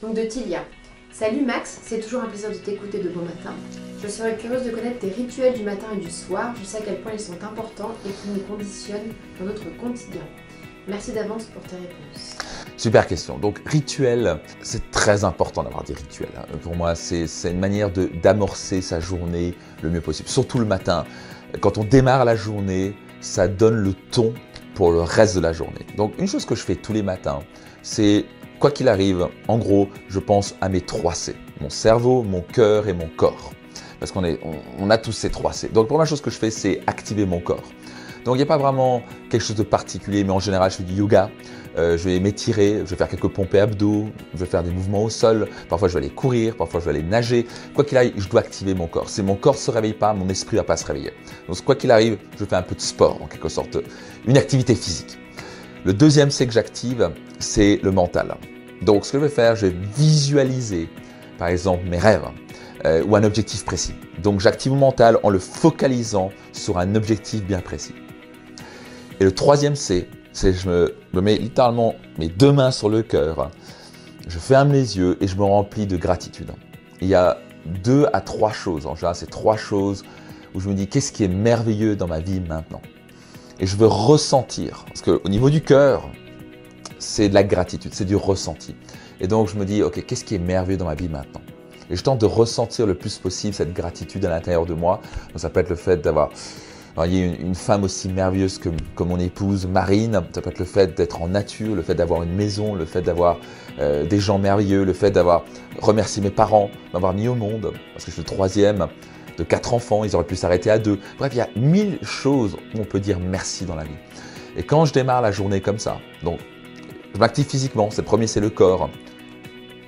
Donc de Tilia. Salut Max, c'est toujours un plaisir de t'écouter de bon matin. Je serais curieuse de connaître tes rituels du matin et du soir. Je sais à quel point ils sont importants et qu'ils nous conditionnent dans notre quotidien. Merci d'avance pour tes réponses. Super question. Donc rituel, c'est très important d'avoir des rituels. Pour moi, c'est une manière d'amorcer sa journée le mieux possible. Surtout le matin. Quand on démarre la journée, ça donne le ton pour le reste de la journée. Donc une chose que je fais tous les matins, c'est quoi qu'il arrive, en gros, je pense à mes 3 C. Mon cerveau, mon cœur et mon corps. Parce qu'on a tous ces 3 C. Donc la première chose que je fais, c'est activer mon corps. Donc il n'y a pas vraiment quelque chose de particulier, mais en général, je fais du yoga. Je vais m'étirer, je vais faire quelques pompes et abdos, je vais faire des mouvements au sol. Parfois, je vais aller courir, parfois, je vais aller nager. Quoi qu'il arrive, je dois activer mon corps. Si mon corps ne se réveille pas, mon esprit ne va pas se réveiller. Donc quoi qu'il arrive, je fais un peu de sport, en quelque sorte, une activité physique. Le deuxième C que j'active, c'est le mental. Donc, ce que je vais faire, je vais visualiser, par exemple, mes rêves ou un objectif précis. Donc, j'active mon mental en le focalisant sur un objectif bien précis. Et le troisième C, c'est je me mets littéralement mes 2 mains sur le cœur, je ferme les yeux et je me remplis de gratitude. Il y a 2 à 3 choses, en général, c'est 3 choses où je me dis qu'est-ce qui est merveilleux dans ma vie maintenant. Et je veux ressentir, parce qu'au niveau du cœur, c'est de la gratitude, c'est du ressenti. Et donc, je me dis, ok, qu'est-ce qui est merveilleux dans ma vie maintenant? Et je tente de ressentir le plus possible cette gratitude à l'intérieur de moi. Donc, ça peut être le fait d'avoir une femme aussi merveilleuse que mon épouse Marine. Ça peut être le fait d'être en nature, le fait d'avoir une maison, le fait d'avoir des gens merveilleux, le fait d'avoir remercié mes parents, m'avoir mis au monde, parce que je suis le 3e de 4 enfants, ils auraient pu s'arrêter à 2. Bref, il y a 1000 choses où on peut dire merci dans la vie. Et quand je démarre la journée comme ça, donc je m'active physiquement, le premier c'est le corps.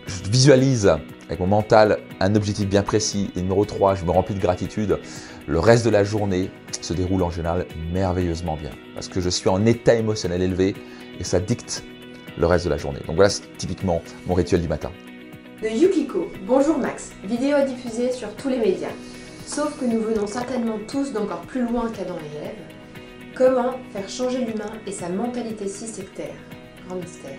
Je visualise avec mon mental un objectif bien précis. Et numéro 3, je me remplis de gratitude. Le reste de la journée se déroule en général merveilleusement bien. Parce que je suis en état émotionnel élevé et ça dicte le reste de la journée. Donc voilà, c'est typiquement mon rituel du matin. De Yukiko. Bonjour Max. Vidéo à diffuser sur tous les médias. Sauf que nous venons certainement tous d'encore plus loin qu'Adam et Ève. Comment faire changer l'humain et sa mentalité si sectaire? Grand mystère.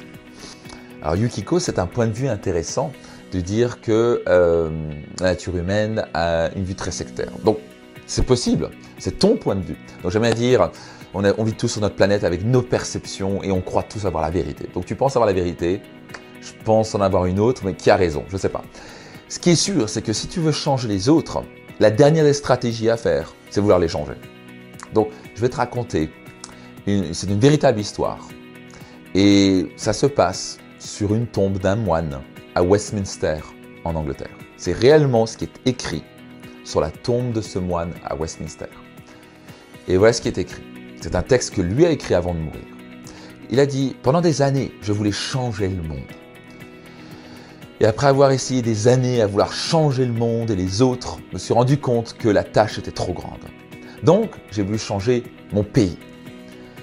Alors Yukiko, c'est un point de vue intéressant de dire que la nature humaine a une vue très sectaire. Donc c'est possible, c'est ton point de vue. Donc j'aime bien dire, on vit tous sur notre planète avec nos perceptions et on croit tous avoir la vérité. Donc tu penses avoir la vérité, je pense en avoir une autre, mais qui a raison? Je ne sais pas. Ce qui est sûr, c'est que si tu veux changer les autres, la dernière des stratégies à faire, c'est vouloir les changer. Donc je vais te raconter, c'est une véritable histoire. Et ça se passe sur une tombe d'un moine à Westminster, en Angleterre. C'est réellement ce qui est écrit sur la tombe de ce moine à Westminster. Et voilà ce qui est écrit. C'est un texte que lui a écrit avant de mourir. Il a dit, pendant des années, je voulais changer le monde. Et après avoir essayé des années à vouloir changer le monde et les autres, je me suis rendu compte que la tâche était trop grande. Donc, j'ai voulu changer mon pays.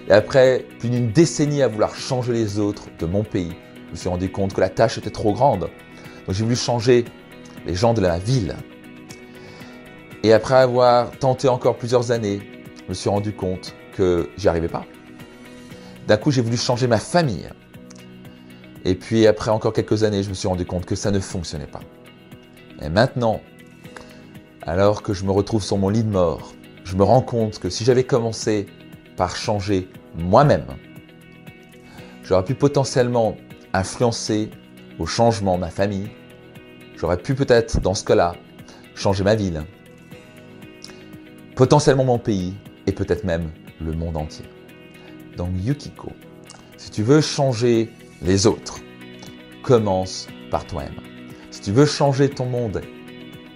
Et après plus d'une décennie à vouloir changer les autres de mon pays, je me suis rendu compte que la tâche était trop grande. Donc j'ai voulu changer les gens de la ville. Et après avoir tenté encore plusieurs années, je me suis rendu compte que j'y arrivais pas. D'un coup, j'ai voulu changer ma famille. Et puis après encore quelques années, je me suis rendu compte que ça ne fonctionnait pas. Et maintenant, alors que je me retrouve sur mon lit de mort, je me rends compte que si j'avais commencé par changer moi-même, j'aurais pu potentiellement influencer au changement ma famille. J'aurais pu peut-être, dans ce cas-là, changer ma ville, potentiellement mon pays et peut-être même le monde entier. Donc Yukiko, si tu veux changer les autres, commence par toi-même. Si tu veux changer ton monde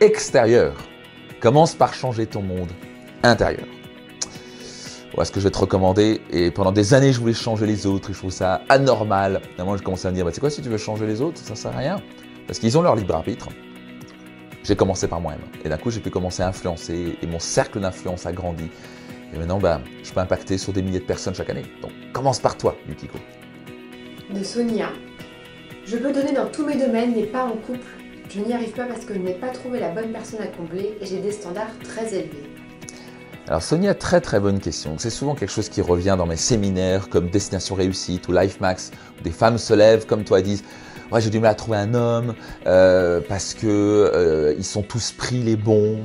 extérieur, commence par changer ton monde intérieur. Voilà ce que je vais te recommander. Et pendant des années, je voulais changer les autres et je trouve ça anormal. Et moi, je commençais à me dire, c'est quoi si tu veux changer les autres, ça ne sert à rien. Parce qu'ils ont leur libre arbitre. J'ai commencé par moi-même. Et d'un coup, j'ai pu commencer à influencer et mon cercle d'influence a grandi. Et maintenant, je peux impacter sur des milliers de personnes chaque année. Donc, commence par toi, Yukiko. De Sonia. Je peux donner dans tous mes domaines, mais pas en couple. Je n'y arrive pas parce que je n'ai pas trouvé la bonne personne à combler et j'ai des standards très élevés. Alors Sonia, très très bonne question. C'est souvent quelque chose qui revient dans mes séminaires comme Destination Réussite ou Life Max, où des femmes se lèvent comme toi et disent ouais, j'ai du mal à trouver un homme parce que ils sont tous pris les bons.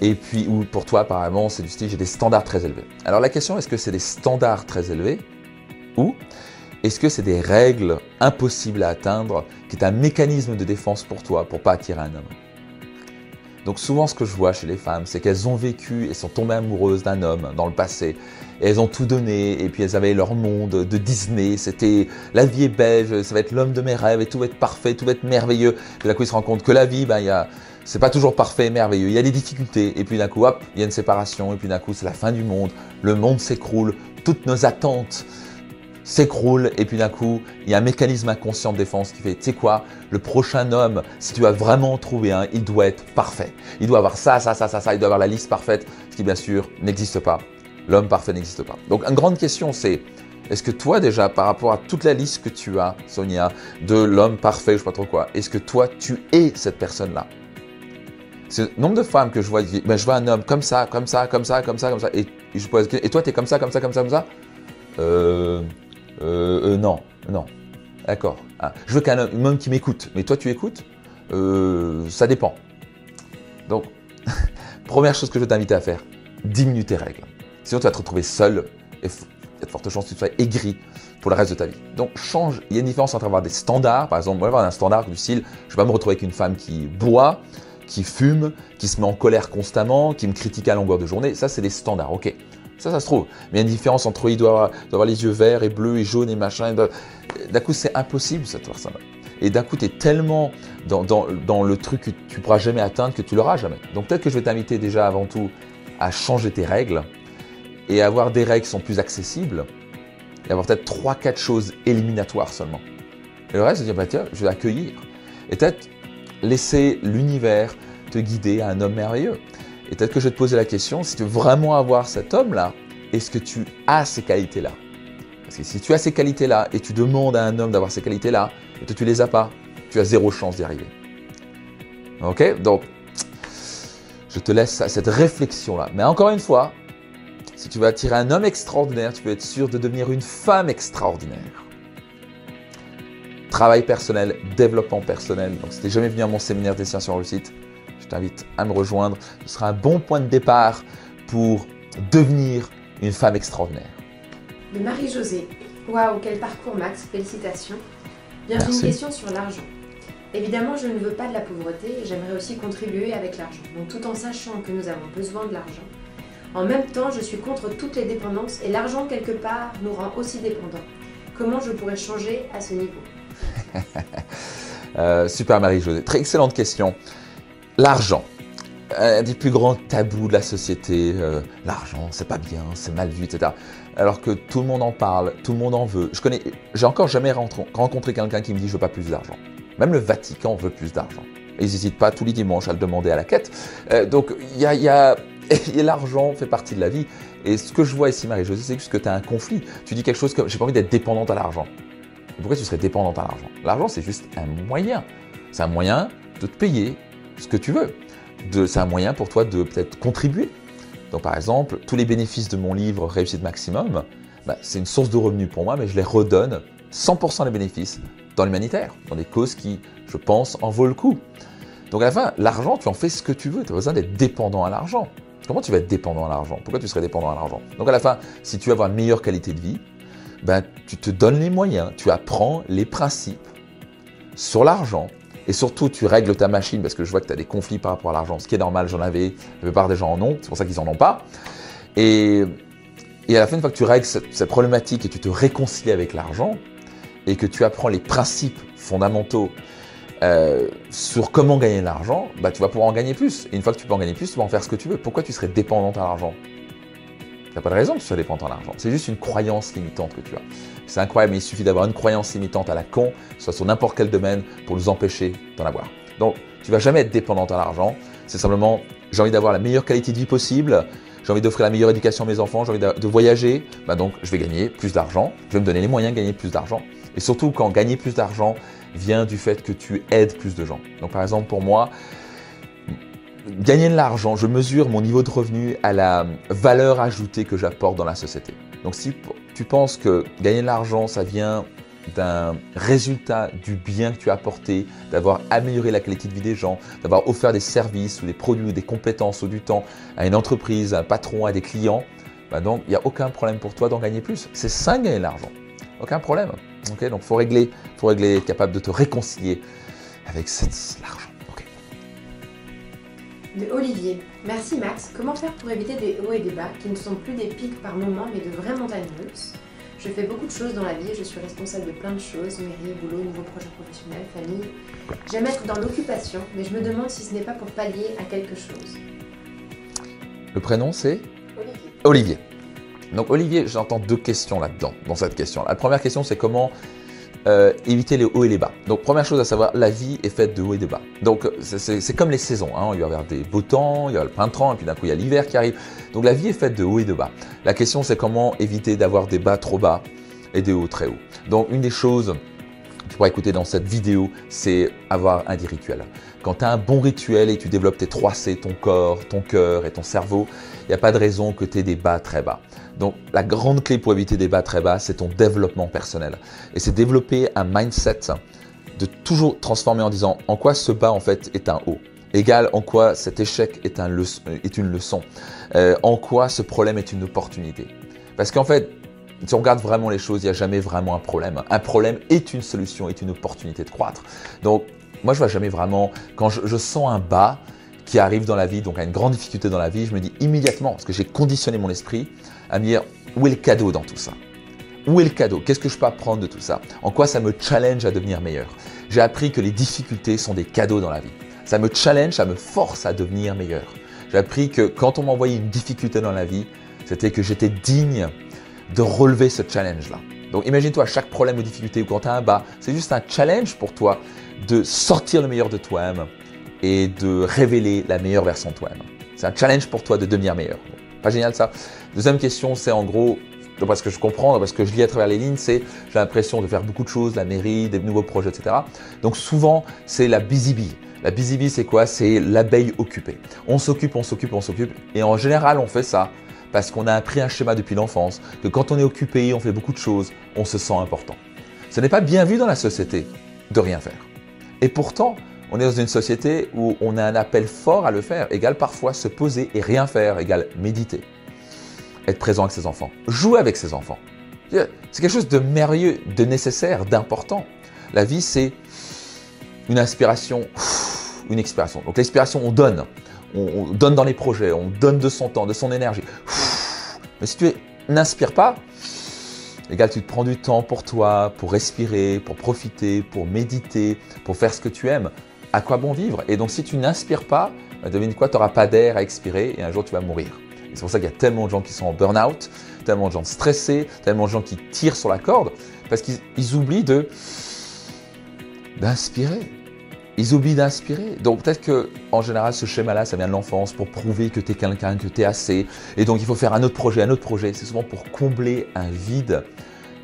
Et puis, ou pour toi, apparemment, c'est du style, j'ai des standards très élevés. Alors la question, est-ce que c'est des standards très élevés ou est-ce que c'est des règles impossibles à atteindre qui est un mécanisme de défense pour toi pour pas attirer un homme? Donc souvent, ce que je vois chez les femmes, c'est qu'elles ont vécu et sont tombées amoureuses d'un homme dans le passé. Et elles ont tout donné et puis elles avaient leur monde de Disney. C'était la vie est belle, ça va être l'homme de mes rêves et tout va être parfait, tout va être merveilleux. Puis d'un coup, ils se rendent compte que la vie, c'est pas toujours parfait et merveilleux. Il y a des difficultés et puis d'un coup, hop, il y a une séparation et puis d'un coup, c'est la fin du monde. Le monde s'écroule, toutes nos attentes s'écroule et puis d'un coup, il y a un mécanisme inconscient de défense qui fait, tu sais quoi, le prochain homme, si tu as vraiment trouvé un, il doit être parfait. Il doit avoir ça, il doit avoir la liste parfaite, ce qui bien sûr n'existe pas. L'homme parfait n'existe pas. Donc une grande question c'est, est-ce que toi déjà, par rapport à toute la liste que tu as, Sonia, de l'homme parfait, je sais pas trop quoi, est-ce que toi tu es cette personne-là? C'est le nombre de femmes que je vois, je vois un homme comme ça, et je pose, et toi tu es comme ça. Non. D'accord. Ah, je veux qu'un homme qui m'écoute. Mais toi, tu écoutes? Ça dépend. Donc, première chose que je veux t'inviter à faire, diminue tes règles. Sinon, tu vas te retrouver seul et il y a de fortes chances que tu sois aigri pour le reste de ta vie. Donc, change. Il y a une différence entre avoir des standards. Par exemple, moi, avoir un standard du style, je ne vais pas me retrouver avec une femme qui boit, qui fume, qui se met en colère constamment, qui me critique à longueur de journée. Ça, c'est des standards. OK. Ça se trouve. Mais il y a une différence entre il doit avoir les yeux verts et bleus et jaunes et machin. D'un coup, c'est impossible cette personne-là. Et d'un coup, tu es tellement dans le truc que tu ne pourras jamais atteindre que tu l'auras jamais. Donc peut-être que je vais t'inviter déjà avant tout à changer tes règles et avoir des règles qui sont plus accessibles et avoir peut-être 3-4 choses éliminatoires seulement. Et le reste, je vais dire, tiens, je vais accueillir. Et peut-être laisser l'univers te guider à un homme merveilleux. Et peut-être que je vais te poser la question, si tu veux vraiment avoir cet homme-là, est-ce que tu as ces qualités-là? Parce que si tu as ces qualités-là et tu demandes à un homme d'avoir ces qualités-là et que tu ne les as pas, tu as 0 chance d'y arriver. Ok? Donc, je te laisse à cette réflexion-là. Mais encore une fois, si tu veux attirer un homme extraordinaire, tu peux être sûr de devenir une femme extraordinaire. Travail personnel, développement personnel. Donc, si tu n'es jamais venu à mon séminaire Destination Réussite, je t'invite à me rejoindre. Ce sera un bon point de départ pour devenir une femme extraordinaire. De Marie-Josée. Waouh, quel parcours Max, félicitations. Bien, j'ai une question sur l'argent. Évidemment, je ne veux pas de la pauvreté et j'aimerais aussi contribuer avec l'argent. Donc tout en sachant que nous avons besoin de l'argent. En même temps, je suis contre toutes les dépendances et l'argent quelque part nous rend aussi dépendants. Comment je pourrais changer à ce niveau? Super Marie-Josée, très excellente question. L'argent, un des plus grands tabous de la société, l'argent, c'est pas bien, c'est mal vu, etc. Alors que tout le monde en parle, tout le monde en veut. J'ai encore jamais rencontré quelqu'un qui me dit je veux pas plus d'argent. Même le Vatican veut plus d'argent. Ils n'hésitent pas tous les dimanches à le demander à la quête. Donc l'argent fait partie de la vie. Et ce que je vois ici, Marie-Josée, c'est juste que tu as un conflit. Tu dis quelque chose comme j'ai pas envie d'être dépendante à l'argent. Pourquoi tu serais dépendante à l'argent? L'argent, c'est juste un moyen. C'est un moyen de te payer ce que tu veux. C'est un moyen pour toi de peut-être contribuer. Donc par exemple, tous les bénéfices de mon livre Réussite Maximum, c'est une source de revenus pour moi, mais je les redonne 100% des bénéfices dans l'humanitaire, dans des causes qui, je pense, en vaut le coup. Donc à la fin, l'argent, tu en fais ce que tu veux. Tu n'as pas besoin d'être dépendant à l'argent. Comment tu vas être dépendant à l'argent? Pourquoi tu serais dépendant à l'argent? Donc à la fin, si tu veux avoir une meilleure qualité de vie, tu te donnes les moyens, tu apprends les principes sur l'argent. Et surtout, tu règles ta machine parce que je vois que tu as des conflits par rapport à l'argent. Ce qui est normal, j'en avais, la plupart des gens en ont, c'est pour ça qu'ils n'en ont pas. Et à la fin, une fois que tu règles cette problématique et tu te réconcilies avec l'argent et que tu apprends les principes fondamentaux sur comment gagner de l'argent, tu vas pouvoir en gagner plus. Et une fois que tu peux en gagner plus, tu vas en faire ce que tu veux. Pourquoi tu serais dépendante à l'argent? Tu n'as pas de raison que tu sois dépendant à l'argent. C'est juste une croyance limitante que tu as. C'est incroyable, mais il suffit d'avoir une croyance limitante à la con, soit sur n'importe quel domaine, pour nous empêcher d'en avoir. Donc, tu ne vas jamais être dépendante à l'argent. C'est simplement, j'ai envie d'avoir la meilleure qualité de vie possible, j'ai envie d'offrir la meilleure éducation à mes enfants, j'ai envie de voyager, donc je vais gagner plus d'argent, je vais me donner les moyens de gagner plus d'argent. Et surtout, quand gagner plus d'argent vient du fait que tu aides plus de gens. Donc, par exemple, pour moi, gagner de l'argent, je mesure mon niveau de revenu à la valeur ajoutée que j'apporte dans la société. Donc si tu penses que gagner de l'argent, ça vient d'un résultat du bien que tu as apporté, d'avoir amélioré la qualité de vie des gens, d'avoir offert des services ou des produits ou des compétences ou du temps à une entreprise, à un patron, à des clients, bah donc il n'y a aucun problème pour toi d'en gagner plus. C'est ça gagner de l'argent. Aucun problème. Okay, donc il faut régler, être capable de te réconcilier avec l'argent. Okay. De Olivier. Merci Max. Comment faire pour éviter des hauts et des bas qui ne sont plus des pics par moment mais de vraies montagnes russes? Je fais beaucoup de choses dans la vie, je suis responsable de plein de choses, mairie, boulot, nouveaux projets professionnels, famille. J'aime être dans l'occupation, mais je me demande si ce n'est pas pour pallier à quelque chose. Le prénom c'est Olivier. Olivier. Donc Olivier, j'entends deux questions là-dedans, dans cette question. La première question, c'est comment éviter les hauts et les bas. Donc première chose à savoir, la vie est faite de hauts et de bas. Donc c'est comme les saisons, hein. Il va y avoir des beaux temps, il y a le printemps, et puis d'un coup il y a l'hiver qui arrive. Donc la vie est faite de hauts et de bas. La question c'est comment éviter d'avoir des bas trop bas et des hauts très hauts. Donc une des choses que tu pourras écouter dans cette vidéo, c'est avoir un des rituels. Quand tu as un bon rituel et que tu développes tes 3C, ton corps, ton cœur et ton cerveau, il n'y a pas de raison que tu aies des bas très bas. Donc la grande clé pour éviter des bas très bas, c'est ton développement personnel. Et c'est développer un mindset de toujours transformer en disant en quoi ce bas en fait est un haut. Égal en quoi cet échec est une leçon. En quoi ce problème est une opportunité. Parce qu'en fait, si on regarde vraiment les choses, il n'y a jamais vraiment un problème. Un problème est une solution, est une opportunité de croître. Donc moi je ne vois jamais vraiment, quand je sens un bas qui arrive dans la vie, donc à une grande difficulté dans la vie, je me dis immédiatement, parce que j'ai conditionné mon esprit à me dire où est le cadeau dans tout ça? Où est le cadeau? Qu'est-ce que je peux apprendre de tout ça? En quoi ça me challenge à devenir meilleur? J'ai appris que les difficultés sont des cadeaux dans la vie. Ça me challenge, ça me force à devenir meilleur. J'ai appris que quand on m'envoyait une difficulté dans la vie, c'était que j'étais digne de relever ce challenge-là. Donc imagine-toi, chaque problème ou difficulté ou quand tu as un bas, c'est juste un challenge pour toi de sortir le meilleur de toi-même et de révéler la meilleure version de toi-même. C'est un challenge pour toi de devenir meilleur. Bon, pas génial ça? Deuxième question, c'est en gros, parce que je comprends, parce que je lis à travers les lignes, c'est j'ai l'impression de faire beaucoup de choses, la mairie, des nouveaux projets, etc. Donc souvent, c'est la busy bee. La busy bee, c'est quoi? C'est l'abeille occupée. On s'occupe, on s'occupe, on s'occupe. Et en général, on fait ça parce qu'on a appris un schéma depuis l'enfance, que quand on est occupé, on fait beaucoup de choses, on se sent important. Ce n'est pas bien vu dans la société de rien faire. Et pourtant, on est dans une société où on a un appel fort à le faire, égale parfois se poser et rien faire, égale méditer. Être présent avec ses enfants, jouer avec ses enfants. C'est quelque chose de merveilleux, de nécessaire, d'important. La vie, c'est une inspiration, une expiration. Donc l'expiration, on donne dans les projets, on donne de son temps, de son énergie. Mais si tu n'inspires pas, égale tu te prends du temps pour toi, pour respirer, pour profiter, pour méditer, pour faire ce que tu aimes. À quoi bon vivre? Et donc si tu n'inspires pas, devine quoi, tu n'auras pas d'air à expirer et un jour tu vas mourir. C'est pour ça qu'il y a tellement de gens qui sont en burn-out, tellement de gens stressés, tellement de gens qui tirent sur la corde parce qu'ils oublient d'inspirer. Ils oublient d'inspirer. Donc peut-être qu'en général, ce schéma-là, ça vient de l'enfance pour prouver que tu es quelqu'un, que tu es assez. Et donc il faut faire un autre projet, un autre projet. C'est souvent pour combler un vide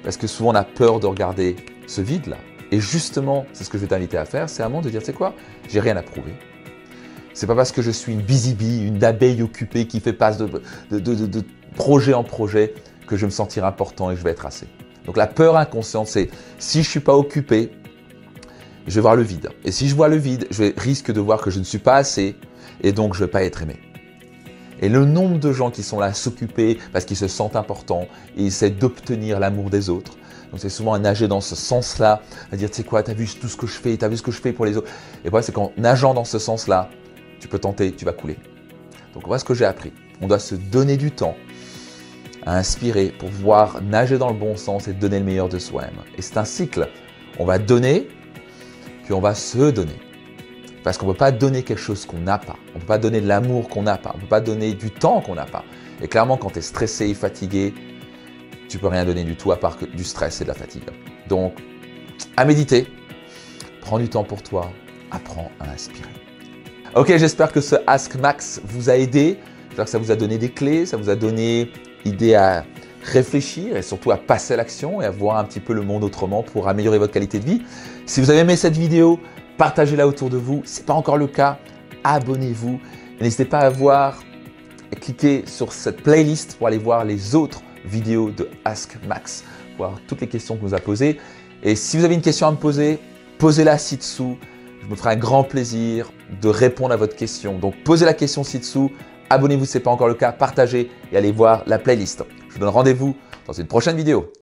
parce que souvent on a peur de regarder ce vide-là. Et justement, c'est ce que je vais t'inviter à faire, c'est à un moment de dire, tu sais quoi, j'ai rien à prouver. C'est pas parce que je suis une busy bee, une abeille occupée qui fait passe de projet en projet que je vais me sentir important et que je vais être assez. Donc la peur inconsciente, c'est si je suis pas occupé, je vais voir le vide. Et si je vois le vide, je risque de voir que je ne suis pas assez et donc je ne vais pas être aimé. Et le nombre de gens qui sont là à s'occuper parce qu'ils se sentent importants et essaient d'obtenir l'amour des autres. Donc c'est souvent à nager dans ce sens-là, à dire tu sais quoi, tu as vu tout ce que je fais, tu as vu ce que je fais pour les autres. Et le problème c'est qu'en nageant dans ce sens-là, tu peux tenter, tu vas couler. Donc voilà ce que j'ai appris. On doit se donner du temps à inspirer pour pouvoir nager dans le bon sens et donner le meilleur de soi-même. Et c'est un cycle. On va donner, puis on va se donner. Parce qu'on ne peut pas donner quelque chose qu'on n'a pas. On ne peut pas donner de l'amour qu'on n'a pas. On ne peut pas donner du temps qu'on n'a pas. Et clairement, quand tu es stressé et fatigué, tu ne peux rien donner du tout à part que du stress et de la fatigue. Donc, à méditer, prends du temps pour toi, apprends à inspirer. Ok, j'espère que ce Ask Max vous a aidé. J'espère que ça vous a donné des clés, ça vous a donné idée à réfléchir et surtout à passer à l'action et à voir un petit peu le monde autrement pour améliorer votre qualité de vie. Si vous avez aimé cette vidéo, partagez-la autour de vous. Si ce n'est pas encore le cas, abonnez-vous. N'hésitez pas à cliquer sur cette playlist pour aller voir les autres vidéos de Ask Max, voir toutes les questions qu'on nous a posées. Et si vous avez une question à me poser, posez-la ci-dessous. Je me ferai un grand plaisir de répondre à votre question. Donc posez la question ci-dessous, abonnez-vous si ce n'est pas encore le cas, partagez et allez voir la playlist. Je vous donne rendez-vous dans une prochaine vidéo.